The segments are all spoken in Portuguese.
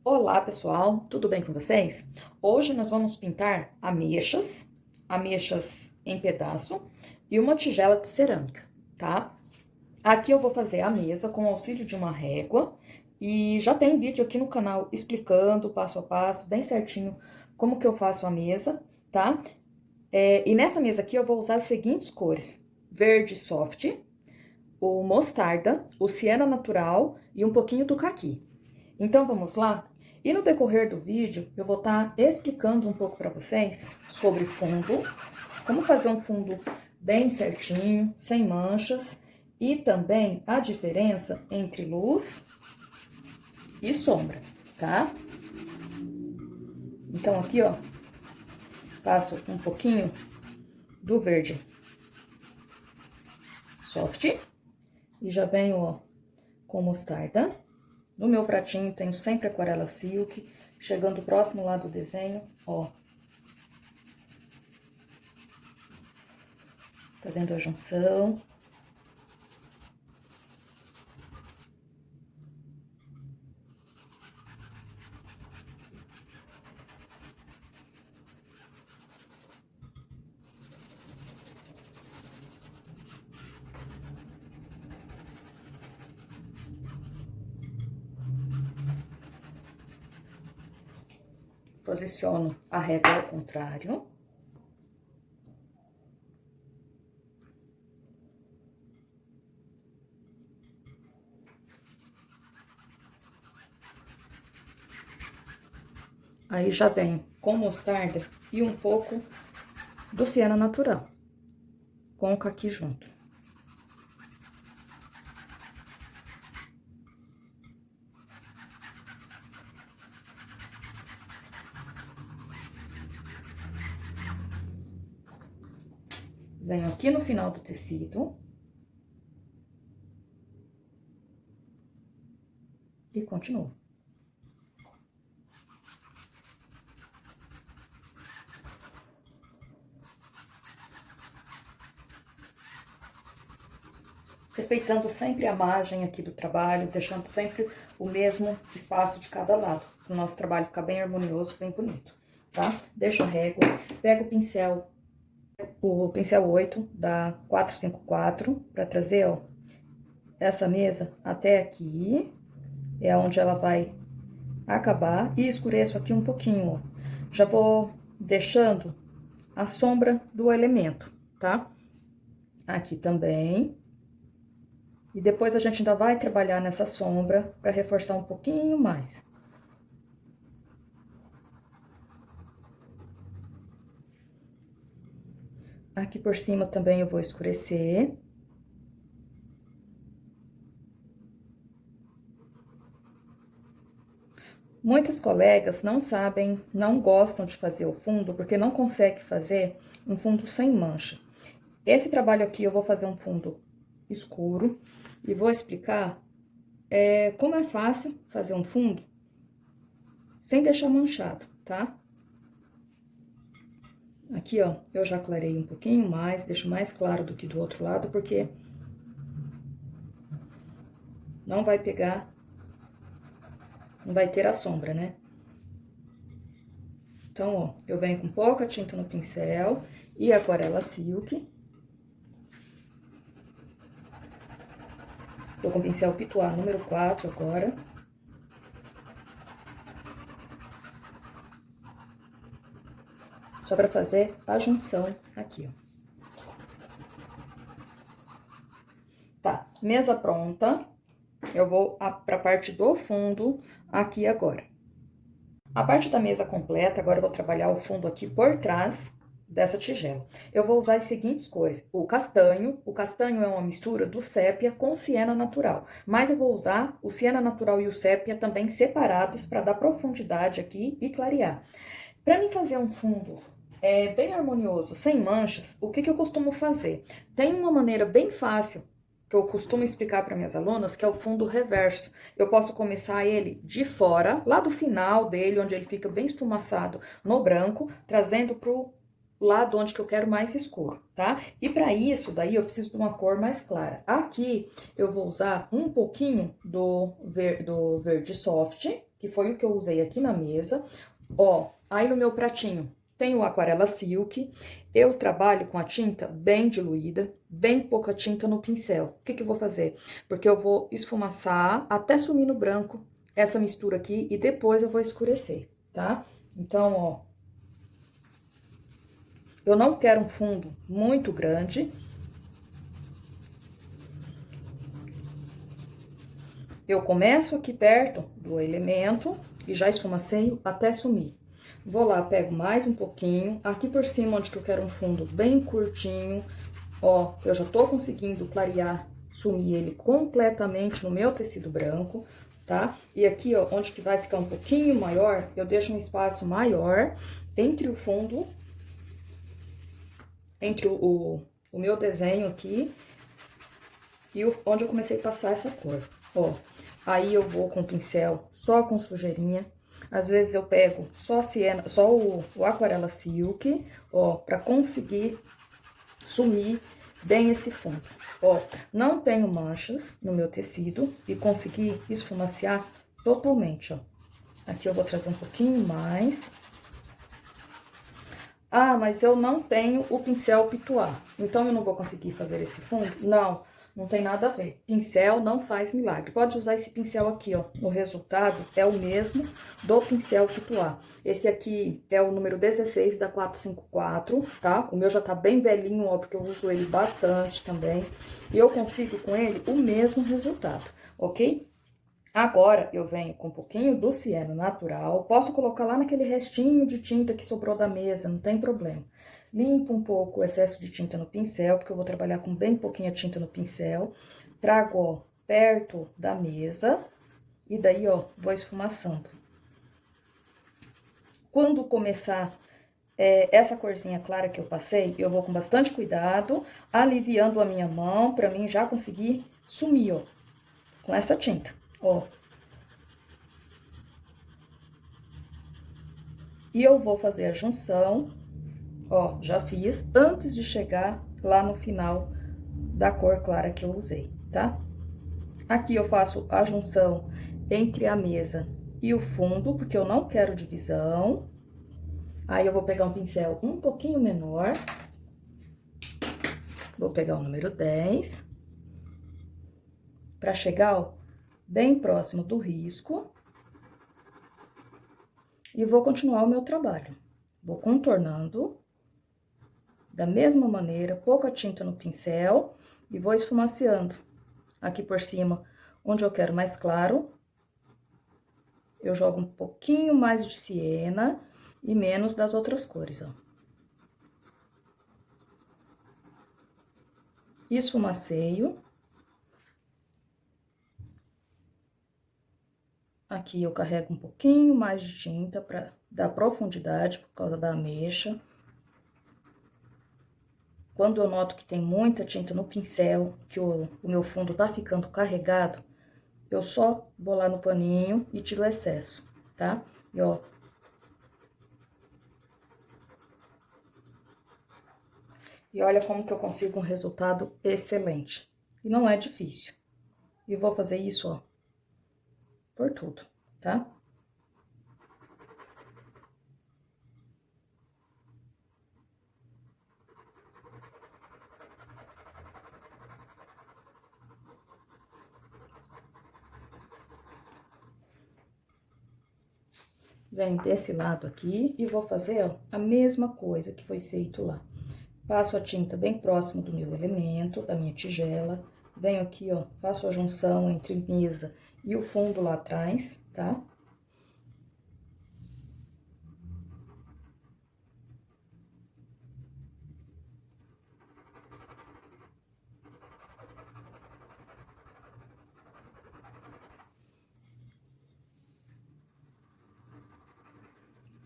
Olá, pessoal, tudo bem com vocês? Hoje nós vamos pintar ameixas em pedaço e uma tigela de cerâmica, tá? Aqui eu vou fazer a mesa com o auxílio de uma régua e já tem vídeo aqui no canal explicando passo a passo, bem certinho, como que eu faço a mesa, tá? E nessa mesa aqui eu vou usar as seguintes cores: verde soft, o mostarda, o siena natural e um pouquinho do caqui. Então, vamos lá? E no decorrer do vídeo, eu vou estar explicando um pouco para vocês sobre fundo, como fazer um fundo bem certinho, sem manchas, e também a diferença entre luz e sombra, tá? Então, aqui, ó, passo um pouquinho do verde soft e já venho, ó, com mostarda. No meu pratinho tenho sempre aquarela silk, chegando próximo lá do desenho, ó. Fazendo a junção. Posiciono a régua ao contrário. Aí já venho com mostarda e um pouco do siena natural, com o caqui junto. Venho aqui no final do tecido. E continuo. Respeitando sempre a margem aqui do trabalho, deixando sempre o mesmo espaço de cada lado, para o nosso trabalho ficar bem harmonioso, bem bonito, tá? Deixo a régua, pego o pincel 8 da 454, para trazer, ó, essa mesa até aqui, é onde ela vai acabar, e escureço aqui um pouquinho, ó. Já vou deixando a sombra do elemento, tá? Aqui também. E depois a gente ainda vai trabalhar nessa sombra para reforçar um pouquinho mais. Aqui por cima também eu vou escurecer. Muitas colegas não sabem, não gostam de fazer o fundo, porque não conseguem fazer um fundo sem mancha. Esse trabalho aqui eu vou fazer um fundo escuro e vou explicar como é fácil fazer um fundo sem deixar manchado, tá? Aqui, ó, eu já clarei um pouquinho mais, deixo mais claro do que do outro lado, porque não vai pegar, não vai ter a sombra, né? Então, ó, eu venho com pouca tinta no pincel e aquarela silk. Tô com o pincel Pituá número 4 agora. Só pra fazer a junção aqui, ó. Tá, mesa pronta. Eu vou pra parte do fundo aqui agora. A parte da mesa completa, agora eu vou trabalhar o fundo aqui por trás dessa tigela. Eu vou usar as seguintes cores: o castanho é uma mistura do sépia com o siena natural, mas eu vou usar o siena natural e o sépia também separados para dar profundidade aqui e clarear. Para mim fazer um fundo bem harmonioso, sem manchas, o que que eu costumo fazer? Tem uma maneira bem fácil que eu costumo explicar para minhas alunas, que é o fundo reverso. Eu posso começar ele de fora, lá do final dele, onde ele fica bem esfumaçado no branco, trazendo pro lado onde que eu quero mais escuro, tá? E para isso, daí eu preciso de uma cor mais clara. Aqui eu vou usar um pouquinho do verde soft, que foi o que eu usei aqui na mesa. Ó, aí no meu pratinho tem o Aquarela Silk. Eu trabalho com a tinta bem diluída, bem pouca tinta no pincel. O que que eu vou fazer? Porque eu vou esfumaçar até sumir no branco essa mistura aqui e depois eu vou escurecer, tá? Então, ó, eu não quero um fundo muito grande. Eu começo aqui perto do elemento e já esfumaceio até sumir. Vou lá, pego mais um pouquinho. Aqui por cima, onde que eu quero um fundo bem curtinho, ó, eu já tô conseguindo clarear, sumir ele completamente no meu tecido branco, tá? E aqui, ó, onde que vai ficar um pouquinho maior, eu deixo um espaço maior entre o fundo, entre o meu desenho aqui e onde eu comecei a passar essa cor, ó. Aí eu vou com o pincel só com sujeirinha. Às vezes eu pego só siena, só o Aquarela Silk, ó, pra conseguir sumir bem esse fundo. Ó, não tenho manchas no meu tecido e consegui esfumaciar totalmente, ó. Aqui eu vou trazer um pouquinho mais. Ah, mas eu não tenho o pincel pituá, então eu não vou conseguir fazer esse fundo? Não, não tem nada a ver. Pincel não faz milagre. Pode usar esse pincel aqui, ó. O resultado é o mesmo do pincel pituá. Esse aqui é o número 16 da 454, tá? O meu já tá bem velhinho, ó, porque eu uso ele bastante também. E eu consigo com ele o mesmo resultado, ok? Agora, eu venho com um pouquinho do ciano natural, posso colocar lá naquele restinho de tinta que sobrou da mesa, não tem problema. Limpo um pouco o excesso de tinta no pincel, porque eu vou trabalhar com bem pouquinha tinta no pincel. Trago, ó, perto da mesa e daí, ó, vou esfumaçando. Quando começar essa corzinha clara que eu passei, eu vou com bastante cuidado, aliviando a minha mão, pra mim já conseguir sumir, ó, com essa tinta, ó. E eu vou fazer a junção, ó, já fiz, antes de chegar lá no final da cor clara que eu usei, tá? Aqui eu faço a junção entre a mesa e o fundo, porque eu não quero divisão. Aí eu vou pegar um pincel um pouquinho menor. Vou pegar o número 10. Pra chegar, ó, bem próximo do risco. E vou continuar o meu trabalho. Vou contornando da mesma maneira, pouca tinta no pincel e vou esfumaciando. Aqui por cima, onde eu quero mais claro, eu jogo um pouquinho mais de siena e menos das outras cores, ó. Esfumaceio. Aqui eu carrego um pouquinho mais de tinta para dar profundidade por causa da ameixa. Quando eu noto que tem muita tinta no pincel, que o meu fundo tá ficando carregado, eu só vou lá no paninho e tiro o excesso, tá? E, ó. E olha como que eu consigo um resultado excelente. E não é difícil. E vou fazer isso, ó, por tudo, tá? Venho desse lado aqui e vou fazer, ó, a mesma coisa que foi feito lá. Passo a tinta bem próximo do meu elemento, da minha tigela. Venho aqui, ó, faço a junção entre mesa e o fundo lá atrás, tá?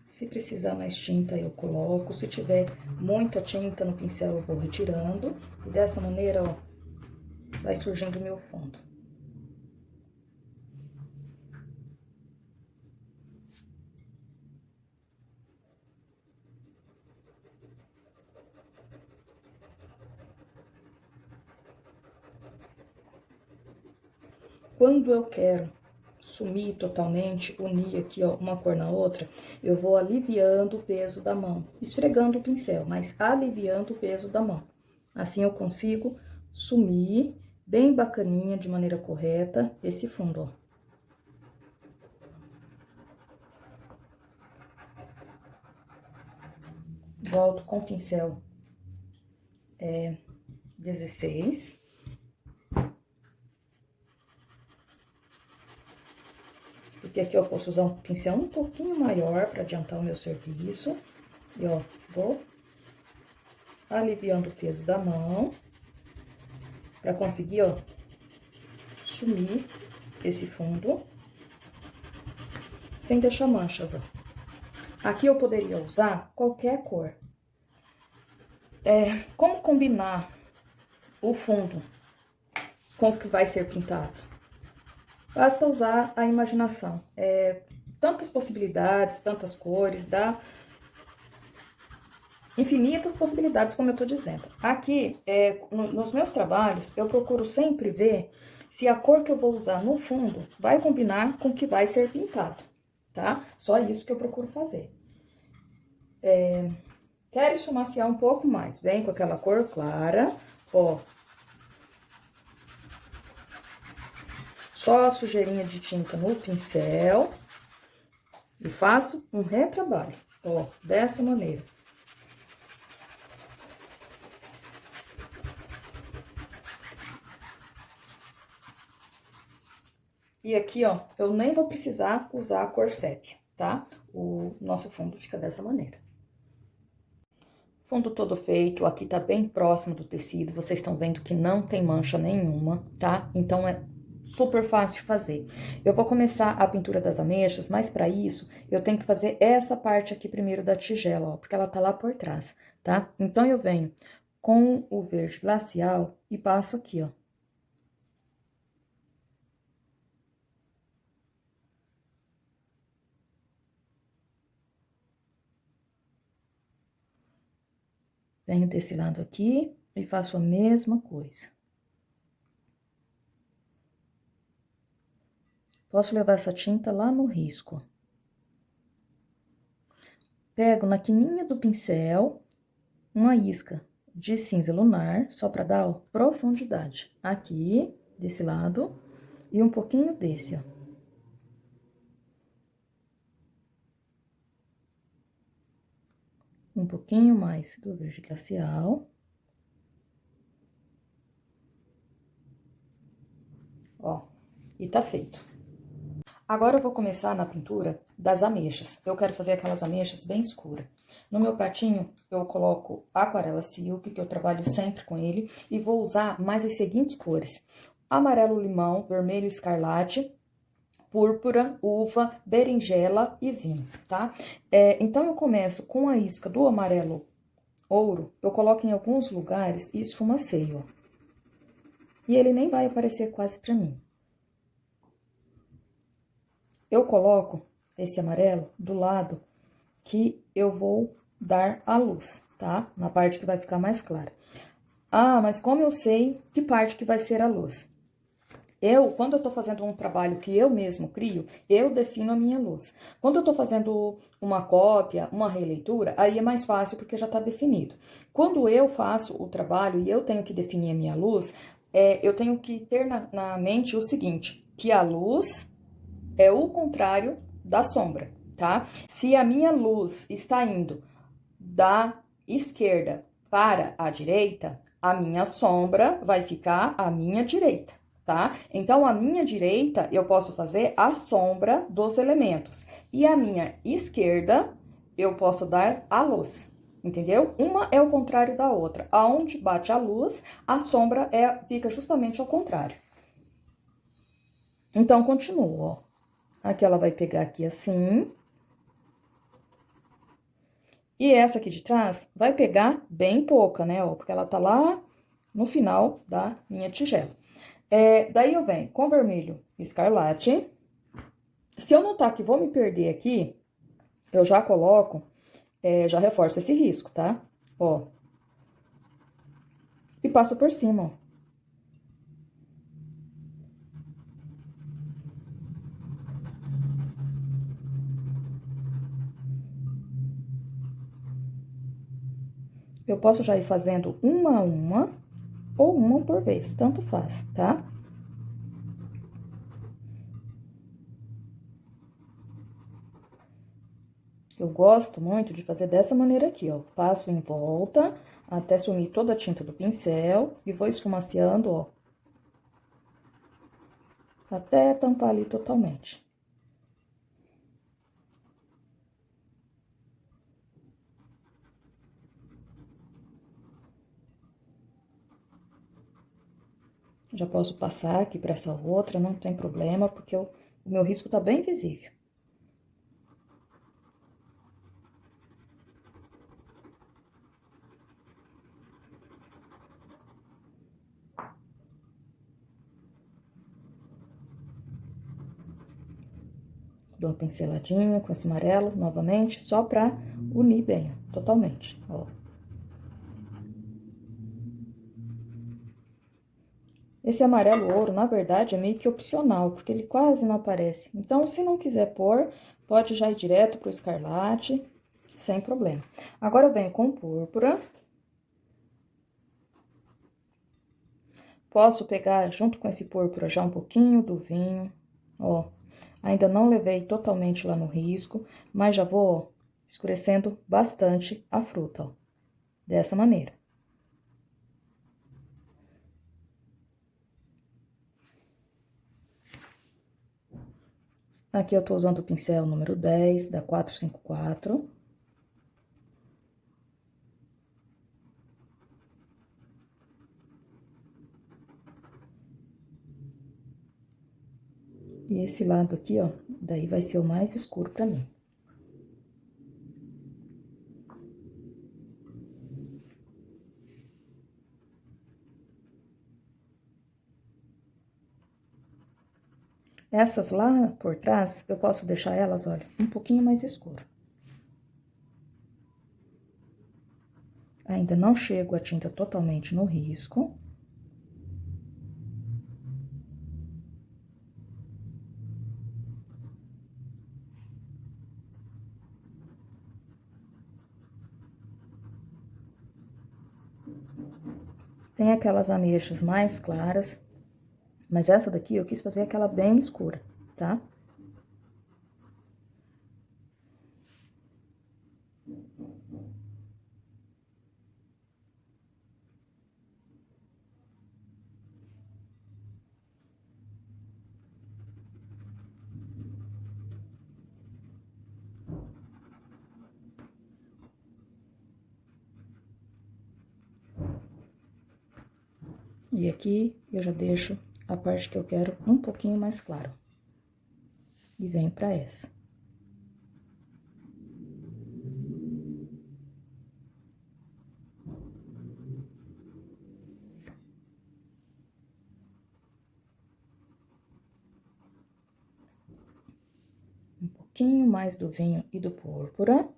Se precisar mais tinta, eu coloco. Se tiver muita tinta no pincel, eu vou retirando. E dessa maneira, ó, vai surgindo o meu fundo. Quando eu quero sumir totalmente, unir aqui, ó, uma cor na outra, eu vou aliviando o peso da mão, esfregando o pincel, mas aliviando o peso da mão. Assim eu consigo sumir bem bacaninha, de maneira correta, esse fundo, ó. Volto com o pincel 16. Porque aqui eu posso usar um pincel um pouquinho maior para adiantar o meu serviço. E, ó, vou aliviando o peso da mão, para conseguir, ó, sumir esse fundo, sem deixar manchas, ó. Aqui eu poderia usar qualquer cor. Como combinar o fundo com o que vai ser pintado? Basta usar a imaginação. Tantas possibilidades, tantas cores, dá infinitas possibilidades, como eu tô dizendo. Aqui, nos meus trabalhos, eu procuro sempre ver se a cor que eu vou usar no fundo vai combinar com o que vai ser pintado, tá? Só isso que eu procuro fazer. Quero esfumaciar um pouco mais, vem com aquela cor clara, ó. Só a sujeirinha de tinta no pincel e faço um retrabalho, ó, dessa maneira. E aqui, ó, eu nem vou precisar usar a cor sépia, tá? O nosso fundo fica dessa maneira. Fundo todo feito, aqui tá bem próximo do tecido, vocês estão vendo que não tem mancha nenhuma, tá? Então, é super fácil de fazer. Eu vou começar a pintura das ameixas, mas para isso, eu tenho que fazer essa parte aqui primeiro da tigela, ó, porque ela tá lá por trás, tá? Então, eu venho com o verde glacial e passo aqui, ó. Venho desse lado aqui e faço a mesma coisa. Posso levar essa tinta lá no risco. Pego na quininha do pincel uma isca de cinza lunar, só para dar, ó, profundidade. Aqui, desse lado, e um pouquinho desse, ó. Um pouquinho mais do verde glacial. Ó, e tá feito. Agora eu vou começar na pintura das ameixas. Eu quero fazer aquelas ameixas bem escuras. No meu pratinho, eu coloco aquarela silk, que eu trabalho sempre com ele, e vou usar mais as seguintes cores: amarelo limão, vermelho escarlate, púrpura, uva, berinjela e vinho, tá? Então, eu começo com a isca do amarelo ouro, eu coloco em alguns lugares e esfumaceio, ó. E ele nem vai aparecer quase pra mim. Eu coloco esse amarelo do lado que eu vou dar a luz, tá? Na parte que vai ficar mais clara. Ah, mas como eu sei que parte que vai ser a luz? Quando eu tô fazendo um trabalho que eu mesmo crio, eu defino a minha luz. Quando eu tô fazendo uma cópia, uma releitura, aí é mais fácil porque já tá definido. Quando eu faço o trabalho e eu tenho que definir a minha luz, eu tenho que ter na mente o seguinte, que a luz é o contrário da sombra, tá? Se a minha luz está indo da esquerda para a direita, a minha sombra vai ficar à minha direita, tá? Então, a minha direita, eu posso fazer a sombra dos elementos. E a minha esquerda, eu posso dar a luz, entendeu? Uma é o contrário da outra. Aonde bate a luz, a sombra fica justamente ao contrário. Então, continuo, ó. Aqui ela vai pegar aqui assim. E essa aqui de trás vai pegar bem pouca, né, ó, porque ela tá lá no final da minha tigela. Daí eu venho com vermelho escarlate. Se eu notar que vou me perder aqui, eu já coloco, já reforço esse risco, tá? Ó. E passo por cima, ó. eu posso já ir fazendo uma a uma, ou uma por vez, tanto faz, tá? Eu gosto muito de fazer dessa maneira aqui, ó. Passo em volta, até sumir toda a tinta do pincel, e vou esfumaciando, ó. Até tampar ali totalmente. Já posso passar aqui para essa outra, não tem problema, porque o meu risco tá bem visível. Dou uma pinceladinha com esse amarelo, novamente, só pra unir bem, totalmente, ó. Esse amarelo ouro, na verdade, é meio que opcional, porque ele quase não aparece. Então, se não quiser pôr, pode já ir direto pro escarlate, sem problema. Agora, eu venho com púrpura. Posso pegar, junto com esse púrpura, já um pouquinho do vinho, ó. Ainda não levei totalmente lá no risco, mas já vou, ó, escurecendo bastante a fruta, ó. Dessa maneira. Aqui eu tô usando o pincel número 10, da 454. E esse lado aqui, ó, daí vai ser o mais escuro pra mim. Essas lá por trás, eu posso deixar elas, olha, um pouquinho mais escuro. Ainda não chego a tinta totalmente no risco. Tem aquelas ameixas mais claras, mas essa daqui eu quis fazer aquela bem escura, tá? E aqui eu já deixo a parte que eu quero um pouquinho mais claro. E venho pra essa. Um pouquinho mais do vinho e do púrpura.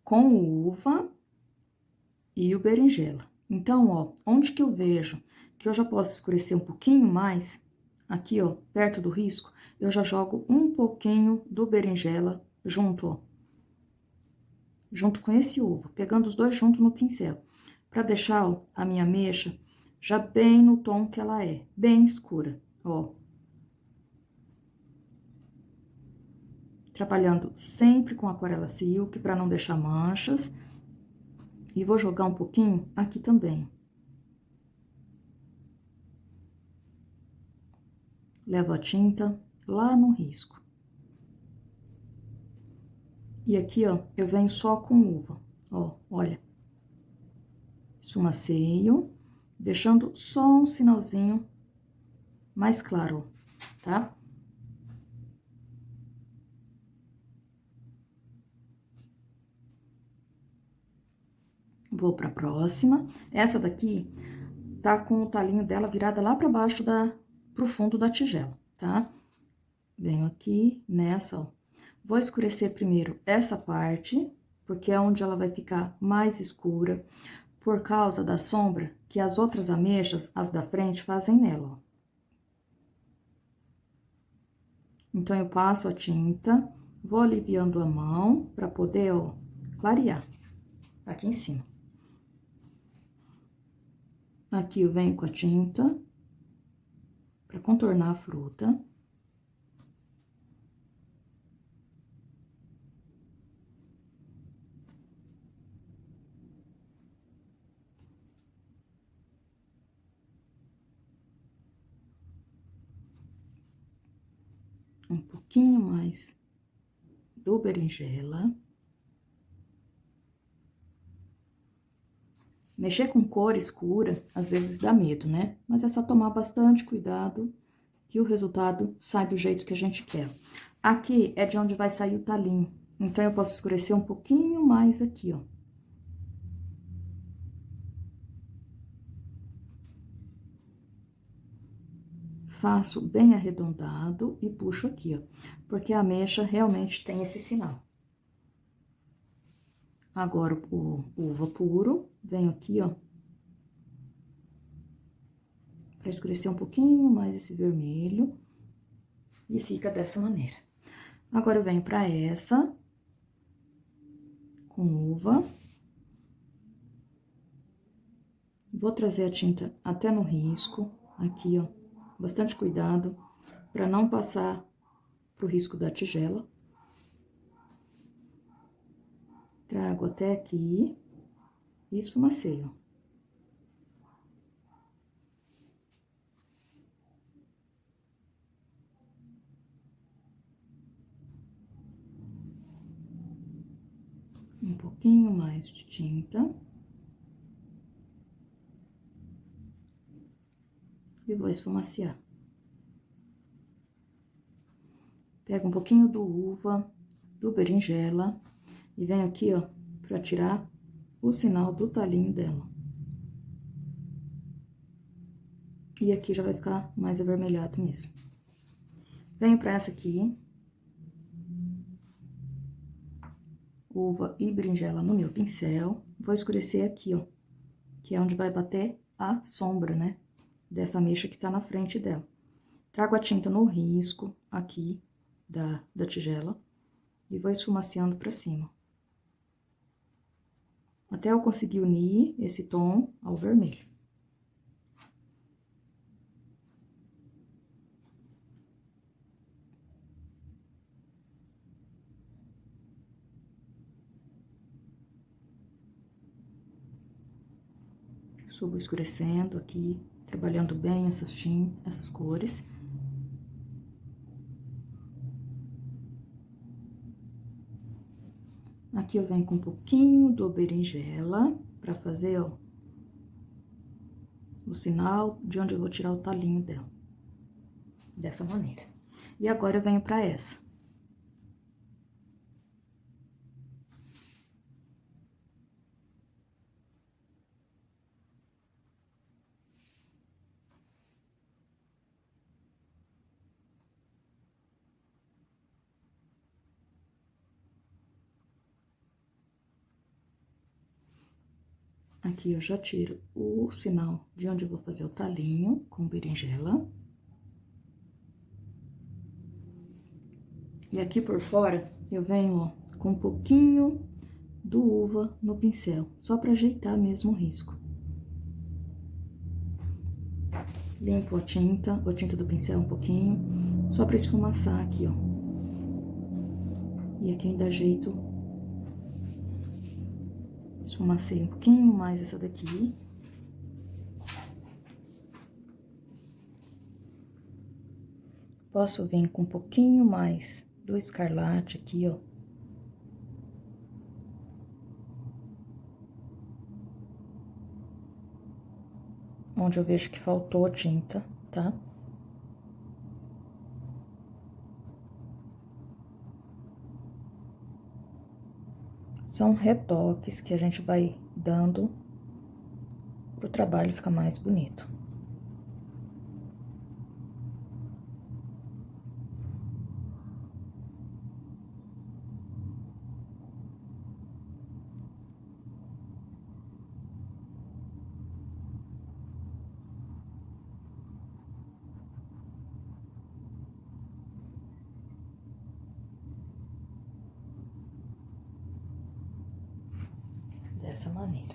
Com uva e o berinjela. Então, ó, onde que eu vejo que eu já posso escurecer um pouquinho mais, aqui, ó, perto do risco, eu já jogo um pouquinho do berinjela junto, ó. Junto com esse uva, pegando os dois junto no pincel. Pra deixar, ó, a minha ameixa já bem no tom que ela é, bem escura, ó. Trabalhando sempre com aquarela silk, pra não deixar manchas. E vou jogar um pouquinho aqui também. Levo a tinta lá no risco. E aqui, ó, eu venho só com uva, ó, olha. Esfumaceio, deixando só um sinalzinho mais claro, tá? Vou pra próxima. Essa daqui tá com o talinho dela virada lá pra baixo pro fundo da tigela, tá? Venho aqui nessa, ó. Vou escurecer primeiro essa parte, porque é onde ela vai ficar mais escura. por causa da sombra que as outras ameixas, as da frente, fazem nela, ó. Então, eu passo a tinta, vou aliviando a mão pra poder, ó, clarear aqui em cima. Aqui eu venho com a tinta pra contornar a fruta. Um pouquinho mais do berinjela. Mexer com cor escura, às vezes dá medo, né? Mas é só tomar bastante cuidado que o resultado sai do jeito que a gente quer. Aqui é de onde vai sair o talinho, então eu posso escurecer um pouquinho mais aqui, ó. Faço bem arredondado e puxo aqui, ó, porque a ameixa realmente tem esse sinal. Agora, o uva puro, venho aqui, ó, pra escurecer um pouquinho mais esse vermelho, e fica dessa maneira. Agora, eu venho pra essa, com uva. Vou trazer a tinta até no risco, aqui, ó, bastante cuidado, pra não passar pro risco da tigela. Trago até aqui e esfumaceio, ó. Um pouquinho mais de tinta. E vou esfumaciar. Pego um pouquinho do uva, do berinjela, e venho aqui, ó, pra tirar o sinal do talinho dela. E aqui já vai ficar mais avermelhado mesmo. Venho pra essa aqui. Uva e berinjela no meu pincel. Vou escurecer aqui, ó, que é onde vai bater a sombra, né, dessa ameixa que tá na frente dela. Trago a tinta no risco, aqui, da tigela, e vou esfumaciando pra cima. Até eu conseguir unir esse tom ao vermelho. Subo escurecendo aqui, trabalhando bem essas cores. Aqui eu venho com um pouquinho do berinjela, pra fazer, ó, o sinal de onde eu vou tirar o talinho dela. Dessa maneira. E agora eu venho pra essa. Aqui eu já tiro o sinal de onde eu vou fazer o talinho com berinjela. E aqui por fora, eu venho, ó, com um pouquinho do uva no pincel, só pra ajeitar mesmo o risco. Limpo a tinta do pincel um pouquinho, só pra esfumaçar aqui, ó. E aqui ainda ajeito, esfumacei um pouquinho mais essa daqui. Posso vir com um pouquinho mais do escarlate aqui, ó. Onde eu vejo que faltou tinta, tá? São retoques que a gente vai dando pro trabalho ficar mais bonito. dessa maneira.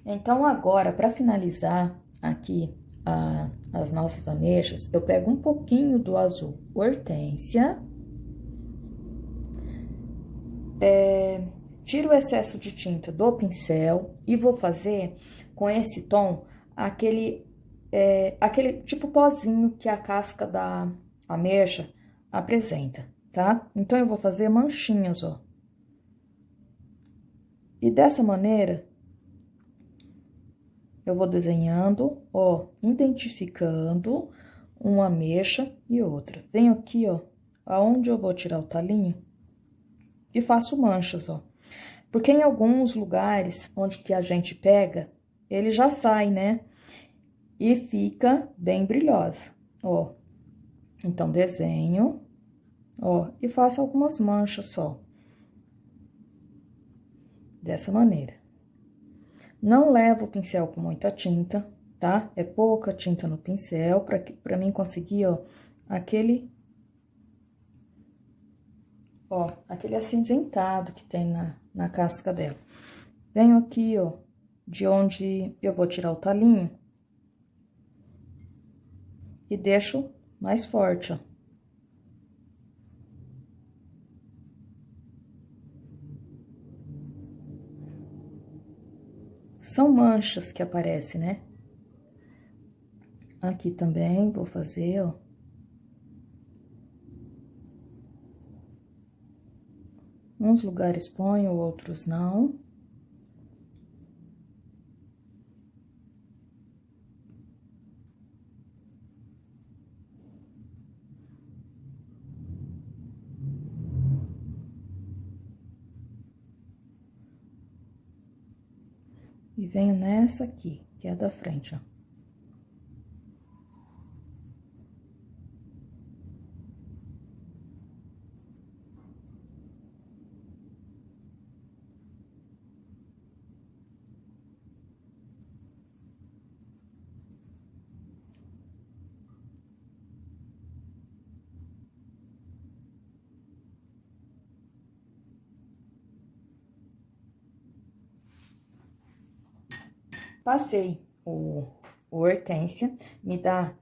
Então, agora, para finalizar aqui as nossas ameixas, eu pego um pouquinho do azul hortênsia, tiro o excesso de tinta do pincel e vou fazer com esse tom aquele tipo pozinho que a casca da ameixa apresenta, tá? Então, eu vou fazer manchinhas, ó. E dessa maneira, eu vou desenhando, ó, identificando uma ameixa e outra. Venho aqui, ó, aonde eu vou tirar o talinho e faço manchas, ó. Porque em alguns lugares onde que a gente pega, ele já sai, né? E fica bem brilhosa, ó. Então, desenho, ó, e faço algumas manchas só. Dessa maneira. Não levo o pincel com muita tinta, tá? É pouca tinta no pincel, pra mim conseguir, ó, aquele acinzentado que tem na casca dela. Venho aqui, ó, de onde eu vou tirar o talinho. E deixo mais forte, ó. São manchas que aparecem, né? Aqui também vou fazer, ó. Uns lugares ponho, outros não. E venho nessa aqui, que é a da frente, ó. Passei o hortênsia, me dá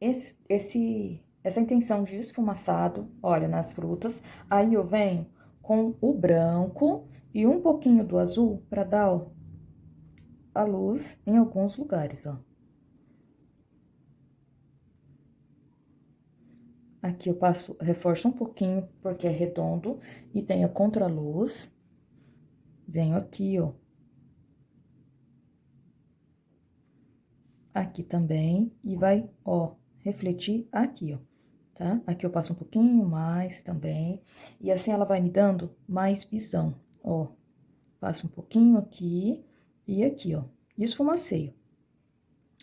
essa intenção de esfumaçado, olha, nas frutas. Aí, eu venho com o branco e um pouquinho do azul pra dar, ó, a luz em alguns lugares, ó. Aqui eu reforço um pouquinho, porque é redondo e tem a contraluz. Venho aqui, ó. Aqui também, e vai, ó, refletir aqui, ó, tá? Aqui eu passo um pouquinho mais também, e assim ela vai me dando mais visão, ó. Passo um pouquinho aqui e aqui, ó. Esfumaceio,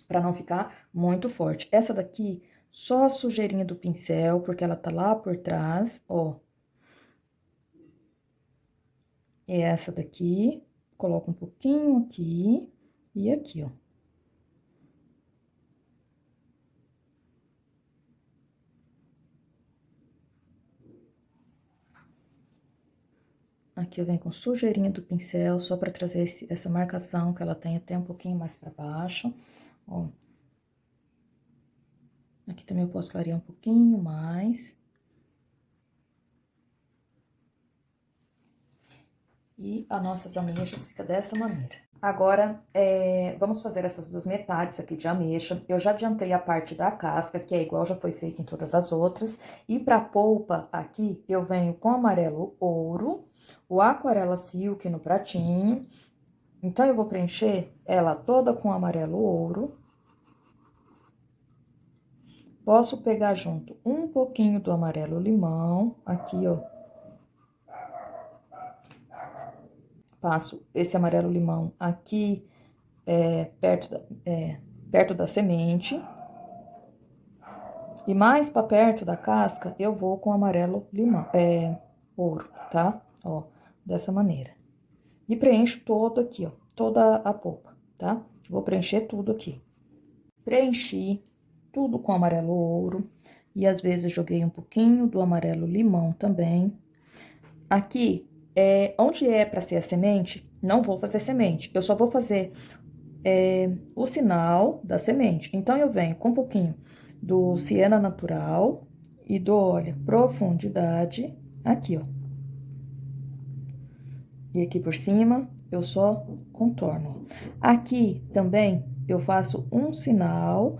pra não ficar muito forte. Essa daqui, só a sujeirinha do pincel, porque ela tá lá por trás, ó. E essa daqui, coloco um pouquinho aqui e aqui, ó. Aqui eu venho com sujeirinha do pincel, só pra trazer essa marcação, que ela tem até um pouquinho mais pra baixo, ó. Aqui também eu posso clarear um pouquinho mais. E as nossas ameixas fica dessa maneira. Agora, vamos fazer essas duas metades aqui de ameixa. Eu já adiantei a parte da casca, que é igual já foi feito em todas as outras. E pra polpa, aqui, eu venho com amarelo ouro, o aquarela silk no pratinho. Então, eu vou preencher ela toda com amarelo ouro. Posso pegar junto um pouquinho do amarelo limão, aqui, ó. Passo esse amarelo limão aqui, perto da semente. E mais pra perto da casca, eu vou com amarelo limão, ouro, tá? Ó, dessa maneira. E preencho todo aqui, ó, toda a polpa, tá? Vou preencher tudo aqui. Preenchi tudo com amarelo ouro. E às vezes joguei um pouquinho do amarelo limão também. Aqui, onde é pra ser a semente, Não vou fazer semente, eu só vou fazer o sinal da semente. Então, eu venho com um pouquinho do Siena Natural e dou, olha, profundidade aqui, ó. E aqui por cima, eu só contorno. Aqui também, eu faço um sinal,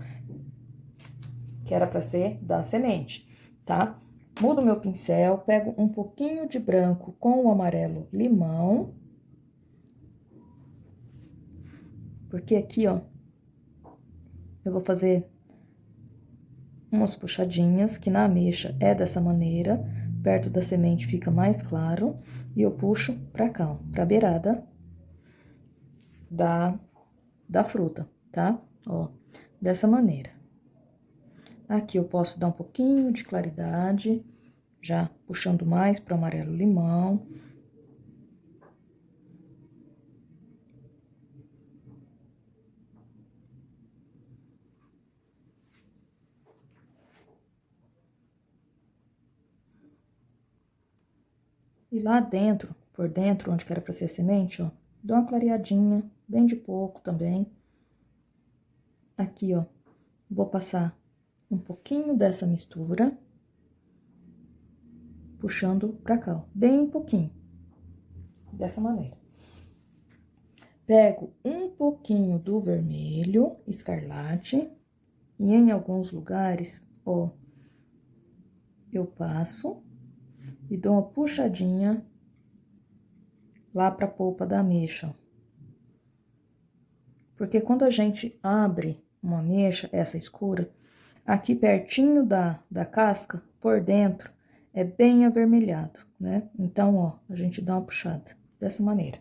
que era pra ser da semente, tá? Mudo meu pincel, pego um pouquinho de branco com o amarelo limão. Porque aqui, ó, eu vou fazer umas puxadinhas, que na ameixa é dessa maneira, perto da semente fica mais claro, e eu puxo pra cá, ó, pra beirada da fruta, tá? Ó, dessa maneira. Aqui eu posso dar um pouquinho de claridade, já puxando mais pro amarelo limão. E lá dentro, por dentro, onde que era pra ser semente, ó, dou uma clareadinha, bem de pouco também. Aqui, ó, vou passar um pouquinho dessa mistura, puxando pra cá, ó, bem pouquinho, dessa maneira. Pego um pouquinho do vermelho escarlate e em alguns lugares, ó, eu passo e dou uma puxadinha lá pra polpa da ameixa. Porque quando a gente abre uma ameixa, essa escura, aqui pertinho da casca, por dentro, é bem avermelhado, né? Então, ó, a gente dá uma puxada dessa maneira.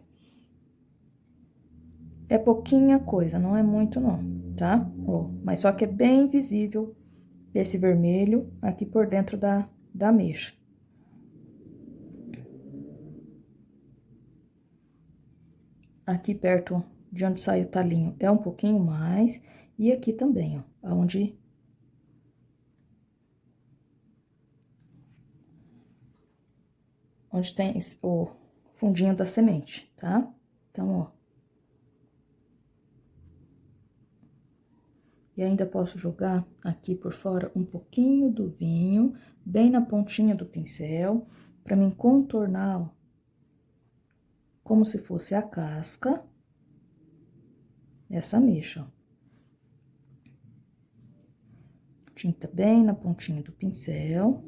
É pouquinha coisa, não é muito não, tá? Ó, mas só que é bem visível esse vermelho aqui por dentro da ameixa. Aqui perto de onde sai o talinho é um pouquinho mais, e aqui também, ó, onde tem o fundinho da semente, tá? Então, ó. E ainda posso jogar aqui por fora um pouquinho do vinho, bem na pontinha do pincel, pra mim contornar, ó, como se fosse a casca, essa ameixa, ó. Tinta bem na pontinha do pincel.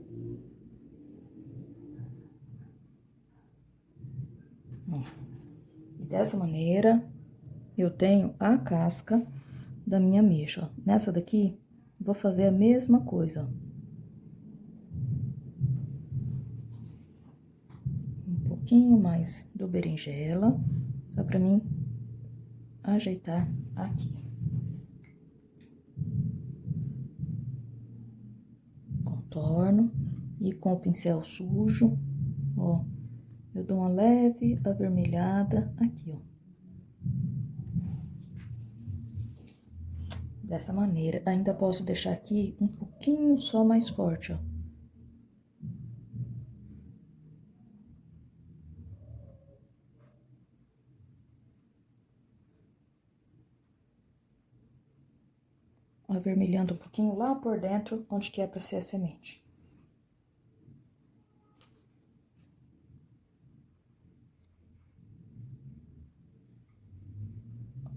Ó. E dessa maneira, eu tenho a casca da minha ameixa, ó. Nessa daqui, vou fazer a mesma coisa, ó. Um pouquinho mais do berinjela, só pra mim ajeitar aqui. Contorno e com o pincel sujo, ó, eu dou uma leve avermelhada aqui, ó. Dessa maneira, ainda posso deixar aqui um pouquinho só mais forte, ó. Avermelhando um pouquinho lá por dentro, onde que é pra ser a semente.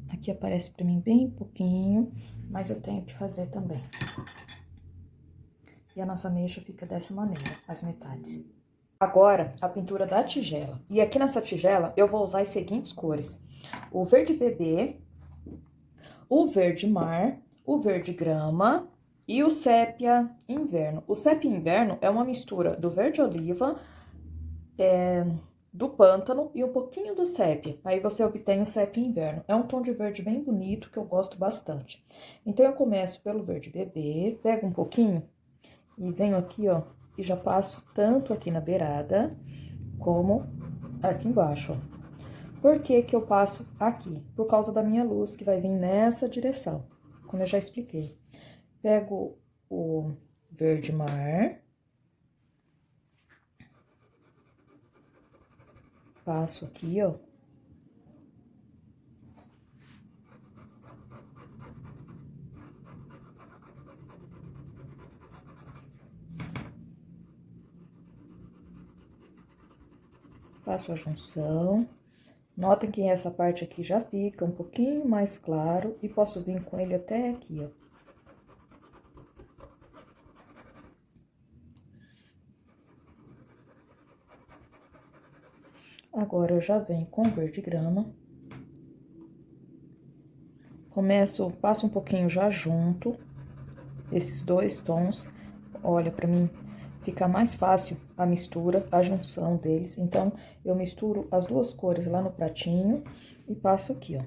Aqui aparece pra mim bem pouquinho, mas eu tenho que fazer também. E a nossa ameixa fica dessa maneira, as metades. Agora, a pintura da tigela. E aqui nessa tigela, eu vou usar as seguintes cores. O verde bebê, o verde mar, o verde grama e o sépia inverno. O sépia inverno é uma mistura do verde oliva, do pântano e um pouquinho do sépia. Aí você obtém o sépia inverno. É um tom de verde bem bonito que eu gosto bastante. Então, eu começo pelo verde bebê, pego um pouquinho e venho aqui, ó, e já passo tanto aqui na beirada como aqui embaixo, ó. Por que que eu passo aqui? Por causa da minha luz, que vai vir nessa direção, como eu já expliquei. Pego o verde mar, passo aqui, ó, Faço a junção. Notem que essa parte aqui já fica um pouquinho mais claro e posso vir com ele até aqui, ó. Agora, eu já venho com verde grama. Passo um pouquinho já junto esses dois tons. Olha, pra mim fica mais fácil a mistura, a junção deles. Então, eu misturo as duas cores lá no pratinho e passo aqui, ó.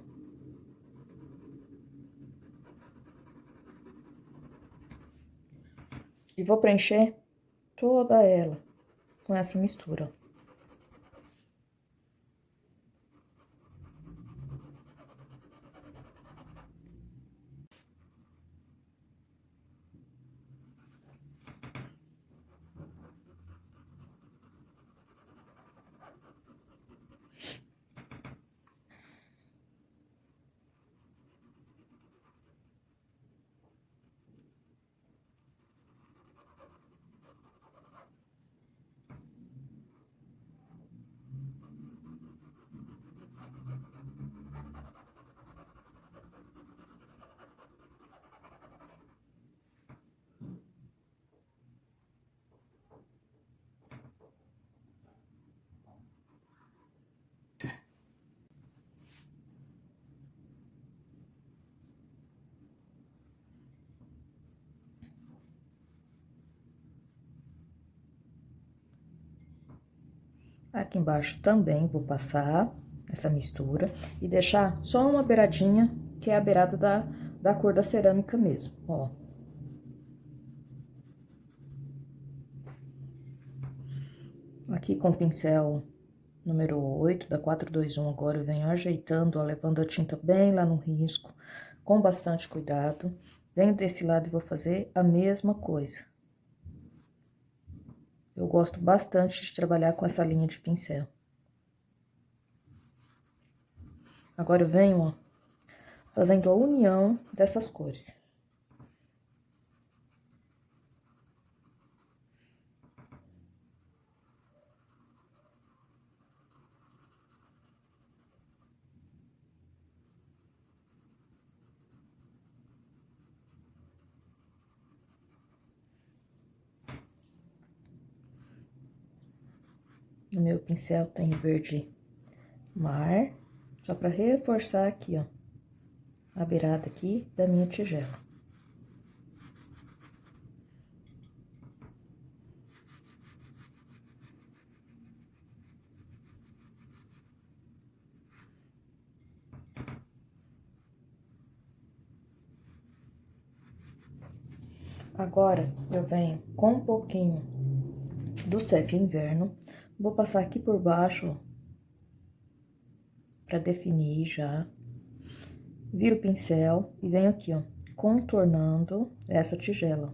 E vou preencher toda ela com essa mistura, ó. Aqui embaixo também vou passar essa mistura e deixar só uma beiradinha, que é a beirada da cor da cerâmica mesmo, ó. Aqui com o pincel número 8 da 421, agora eu venho ajeitando, ó, levando a tinta bem lá no risco, com bastante cuidado. Venho desse lado e vou fazer a mesma coisa. Eu gosto bastante de trabalhar com essa linha de pincel. Agora eu venho, ó, fazendo a união dessas cores. O meu pincel tem verde mar, só para reforçar aqui, ó, a beirada aqui da minha tigela. Agora, eu venho com um pouquinho do Sépia Inverno, vou passar aqui por baixo, ó, pra definir já. Viro o pincel e venho aqui, ó, contornando essa tigela.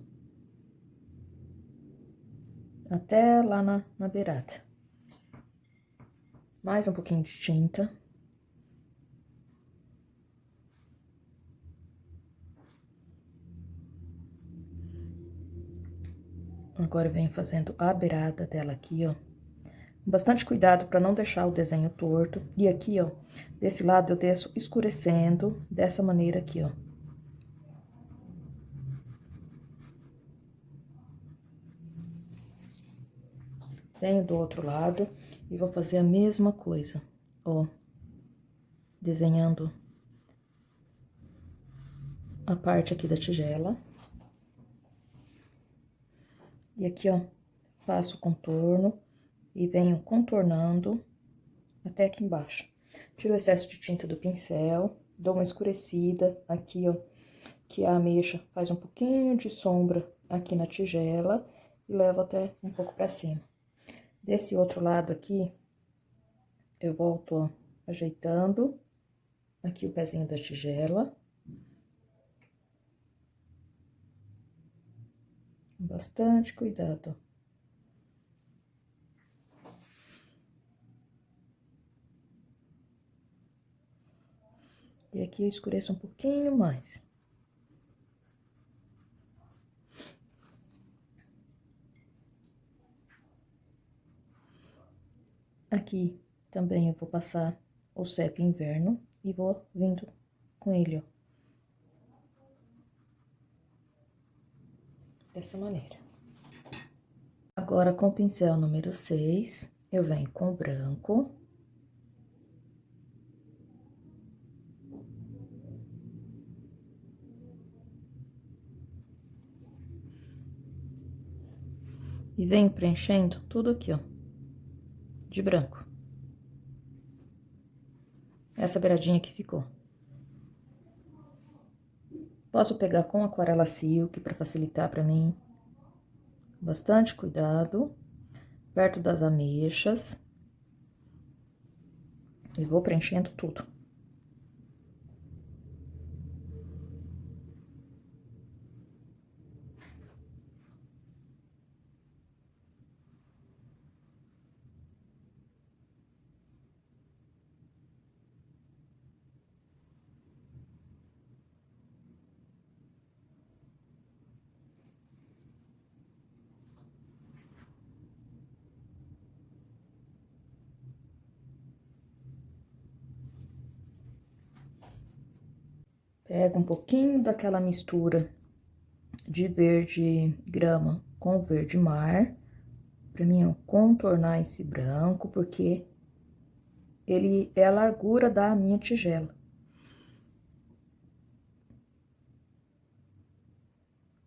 Até lá na beirada. Mais um pouquinho de tinta. Agora eu venho fazendo a beirada dela aqui, ó. Com bastante cuidado para não deixar o desenho torto. E aqui, ó, desse lado eu desço escurecendo dessa maneira aqui, ó. Venho do outro lado e vou fazer a mesma coisa, ó. Desenhando a parte aqui da tigela. E aqui, ó, faço o contorno e venho contornando até aqui embaixo. Tiro o excesso de tinta do pincel, dou uma escurecida aqui, ó, que a ameixa faz um pouquinho de sombra aqui na tigela e levo até um pouco pra cima. Desse outro lado aqui, eu volto, ó, ajeitando aqui o pezinho da tigela. Bastante cuidado, ó. E aqui eu escureço um pouquinho mais. Aqui também eu vou passar o CEP Inverno e vou vindo com ele, ó. Dessa maneira. Agora, com o pincel número 6, eu venho com o branco. E venho preenchendo tudo aqui, ó, de branco. Essa beiradinha que ficou. Posso pegar com aquarela silk para facilitar para mim. Bastante cuidado. Perto das ameixas. E vou preenchendo tudo. Pego um pouquinho daquela mistura de verde grama com verde mar, pra mim, ó, contornar esse branco, porque ele é a largura da minha tigela.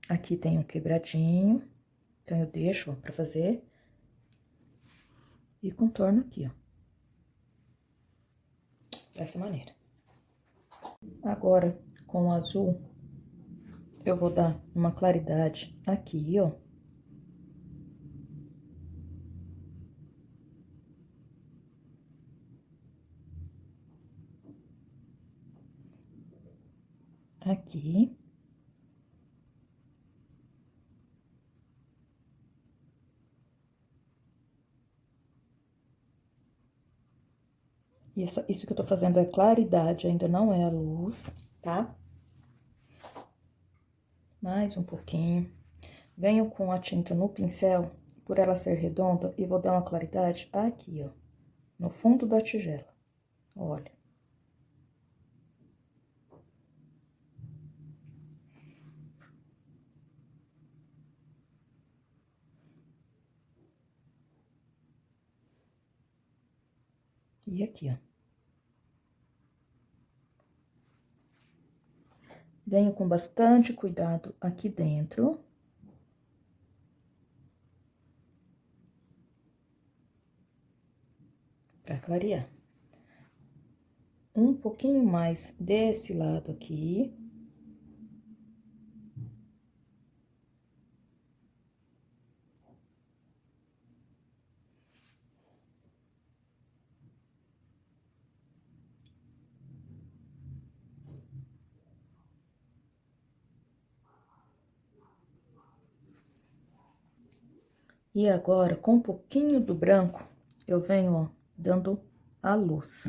Aqui tem um quebradinho, então eu deixo, ó, pra fazer. E contorno aqui, ó. Dessa maneira. Agora, com o azul, eu vou dar uma claridade aqui, ó. Aqui. Isso que eu tô fazendo é claridade, ainda não é a luz, tá? Mais um pouquinho. Venho com a tinta no pincel, por ela ser redonda, e vou dar uma claridade aqui, ó, no fundo da tigela. Olha. E aqui, ó. Venho com bastante cuidado aqui dentro. Pra clarear. Um pouquinho mais desse lado aqui. E agora, com um pouquinho do branco, eu venho, ó, dando a luz.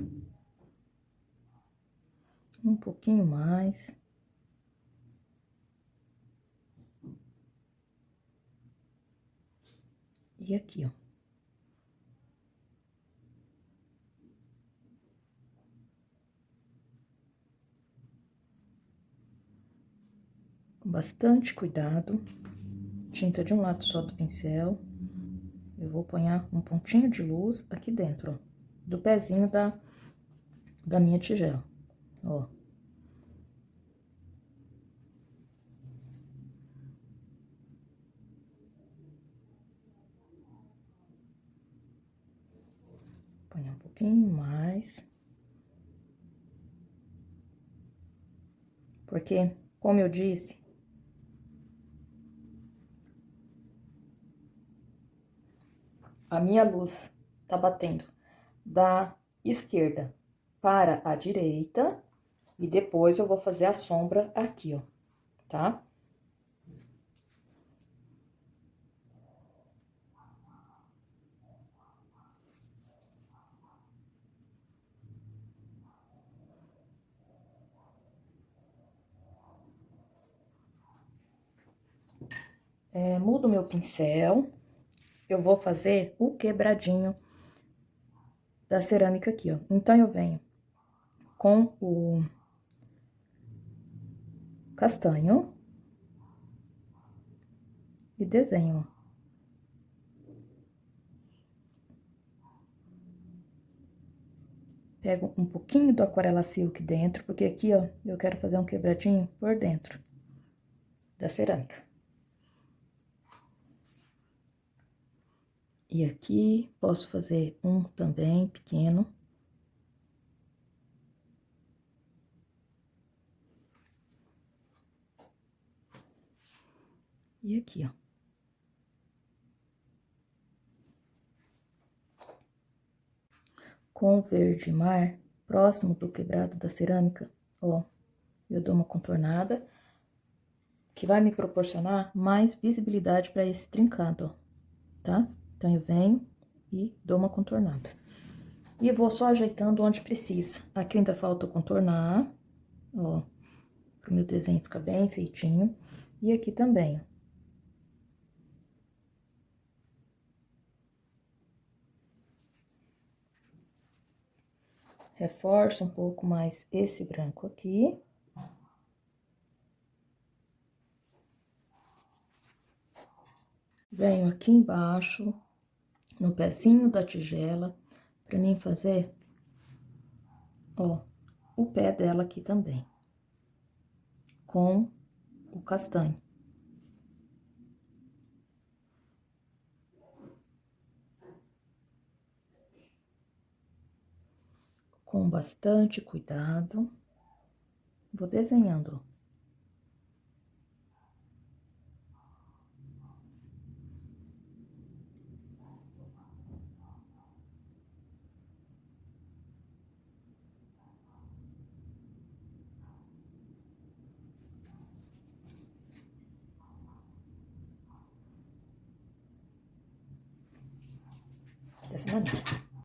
Um pouquinho mais. E aqui, ó. Com bastante cuidado. Tinta de um lado só do pincel. Eu vou pôr um pontinho de luz aqui dentro, ó, do pezinho da minha tigela, ó. Põe um pouquinho mais. Porque, como eu disse, a minha luz tá batendo da esquerda para a direita, e depois eu vou fazer a sombra aqui, ó, tá? Mudo meu pincel, eu vou fazer o quebradinho da cerâmica aqui, ó. Então, eu venho com o castanho e desenho, ó. Pego um pouquinho do Aquarela Silk dentro, porque aqui, ó, eu quero fazer um quebradinho por dentro da cerâmica. E aqui, posso fazer um também pequeno. E aqui, ó. Com o verde mar, próximo do quebrado da cerâmica, ó, eu dou uma contornada, que vai me proporcionar mais visibilidade para esse trincado, ó, tá? Então, eu venho e dou uma contornada. E vou só ajeitando onde precisa. Aqui ainda falta contornar, ó, pro meu desenho ficar bem feitinho. E aqui também, ó. Reforço um pouco mais esse branco aqui. Venho aqui embaixo, no pezinho da tigela, pra mim fazer, ó, o pé dela aqui também, com o castanho. Com bastante cuidado, vou desenhando, ó. Dessa maneira.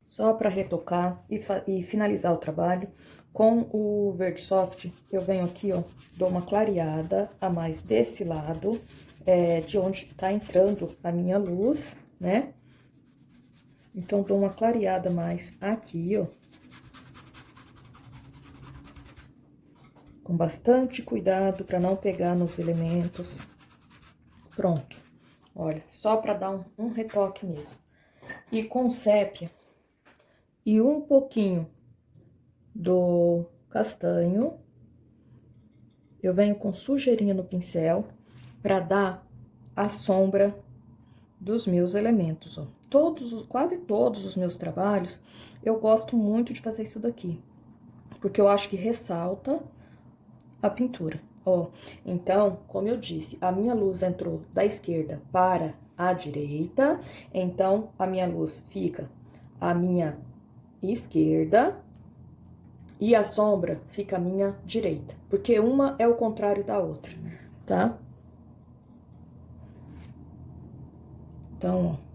Só para retocar e finalizar o trabalho, com o verde soft, eu venho aqui, ó, dou uma clareada a mais desse lado, de onde tá entrando a minha luz, né? Então, dou uma clareada mais aqui, ó. Com bastante cuidado para não pegar nos elementos. Pronto. Olha, só para dar um retoque mesmo. E com sépia e um pouquinho do castanho, eu venho com sujeirinha no pincel para dar a sombra dos meus elementos, ó. Quase todos os meus trabalhos, eu gosto muito de fazer isso daqui, porque eu acho que ressalta a pintura, ó. Então, como eu disse, a minha luz entrou da esquerda para a direita, então a minha luz fica à minha esquerda e a sombra fica à minha direita, porque uma é o contrário da outra, tá? Então, ó.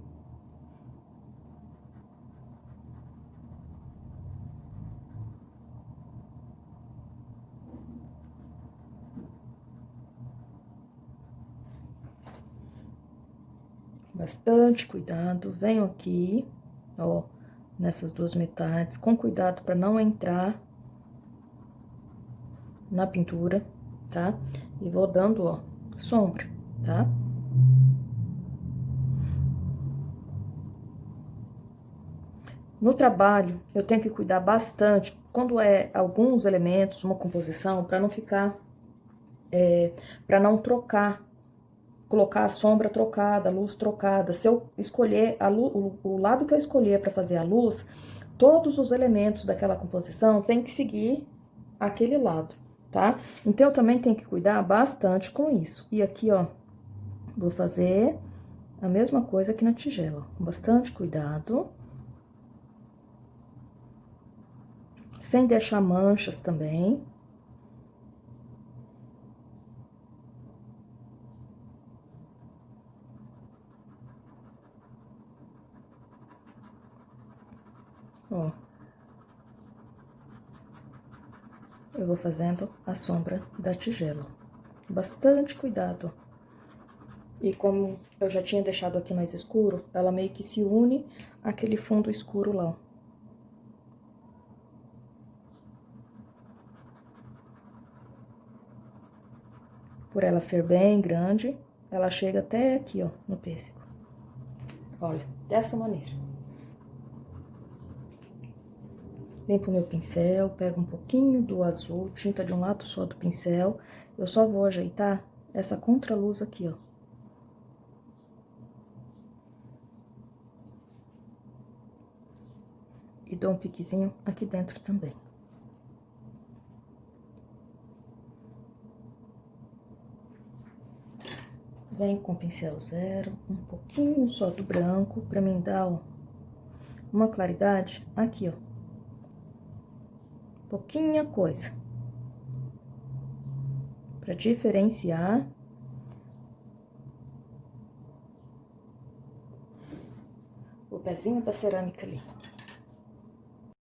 Bastante cuidado, venho aqui, ó, nessas duas metades, com cuidado para não entrar na pintura, tá? E vou dando, ó, sombra, tá? No trabalho, eu tenho que cuidar bastante, quando é alguns elementos, uma composição, para não ficar, para não trocar, colocar a sombra trocada, a luz trocada. Se eu escolher o lado que eu escolher para fazer a luz, todos os elementos daquela composição tem que seguir aquele lado, tá? Então, eu também tenho que cuidar bastante com isso. E aqui, ó, vou fazer a mesma coisa aqui na tigela, com bastante cuidado. Sem deixar manchas também. Ó. Eu vou fazendo a sombra da tigela. Bastante cuidado. E como eu já tinha deixado aqui mais escuro, ela meio que se une àquele fundo escuro lá, ó. Por ela ser bem grande, ela chega até aqui, ó, no pêssego. Olha, dessa maneira. Limpo meu pincel, pego um pouquinho do azul, tinta de um lado só do pincel. Eu só vou ajeitar essa contraluz aqui, ó. E dou um piquezinho aqui dentro também. Venho com pincel zero, um pouquinho só do branco, pra mim dar, ó, uma claridade aqui, ó. Pouquinha coisa. Pra diferenciar. O pezinho da cerâmica ali.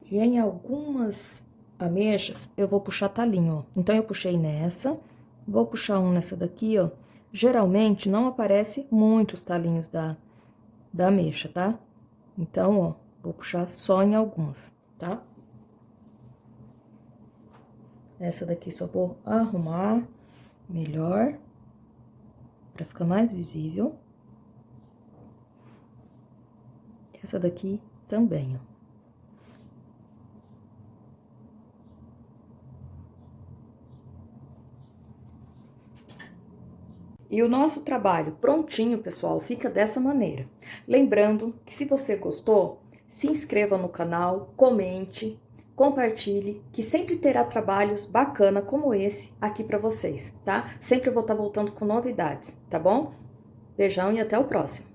E em algumas ameixas, eu vou puxar talinho, ó. Então, eu puxei nessa, vou puxar um nessa daqui, ó. Geralmente, não aparece muitos talinhos da ameixa, tá? Então, ó, vou puxar só em algumas, tá? Essa daqui só vou arrumar melhor, pra ficar mais visível. Essa daqui também, ó. E o nosso trabalho prontinho, pessoal, fica dessa maneira. Lembrando que se você gostou, se inscreva no canal, comente, compartilhe, que sempre terá trabalhos bacana como esse aqui para vocês, tá? Sempre vou estar voltando com novidades, tá bom? Beijão e até o próximo.